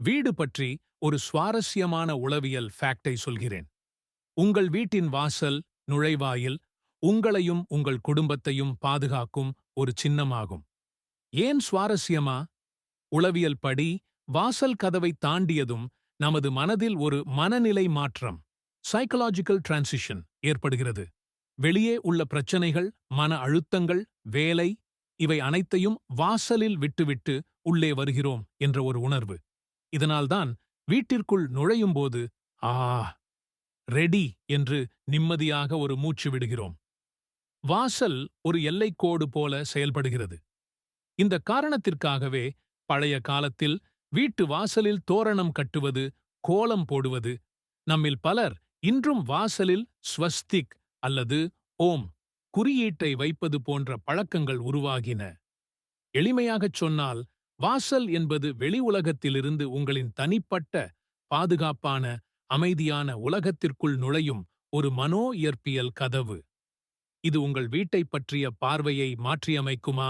வீடு பற்றி ஒரு சுவாரஸ்யமான உளவியல் ஃபேக்டை சொல்கிறேன். உங்கள் வீட்டின் வாசல், நுழைவாயில் உங்களையும் உங்கள் குடும்பத்தையும் பாதுகாக்கும் ஒரு சின்னமாகும். ஏன் சுவாரஸ்யமா? உளவியல் படி வாசல் கதவை தாண்டியதும் நமது மனதில் ஒரு மனநிலை மாற்றம் சைக்கலாஜிக்கல் டிரான்சிஷன் ஏற்படுகிறது. வெளியே உள்ள பிரச்சனைகள், மன அழுத்தங்கள், வேலை இவை அனைத்தையும் வாசலில் விட்டுவிட்டு உள்ளே வருகிறோம் என்ற ஒரு உணர்வு. இதனால்தான் வீட்டிற்குள் நுழையும்போது ஆ ரெடி என்று நிம்மதியாக ஒரு மூச்சு விடுகிறோம். வாசல் ஒரு எல்லைக்கோடு போல செயல்படுகிறது. இந்த காரணத்திற்காகவே பழைய காலத்தில் வீட்டு வாசலில் தோரணம் கட்டுவது, கோலம் போடுவது, நம்மில் பலர் இன்றும் வாசலில் ஸ்வஸ்திக் அல்லது ஓம் குறியீட்டை வைப்பது போன்ற பழக்கங்கள் உருவாகின. எளிமையாகச் சொன்னால், வாசல் என்பது வெளி உலகத்திலிருந்து உங்களின் தனிப்பட்ட, பாதுகாப்பான, அமைதியான உலகத்திற்குள் நுழையும் ஒரு மனோ இயற்பியல் கதவு. இது உங்கள் வீட்டைப் பற்றிய பார்வையை மாற்றியமைக்குமா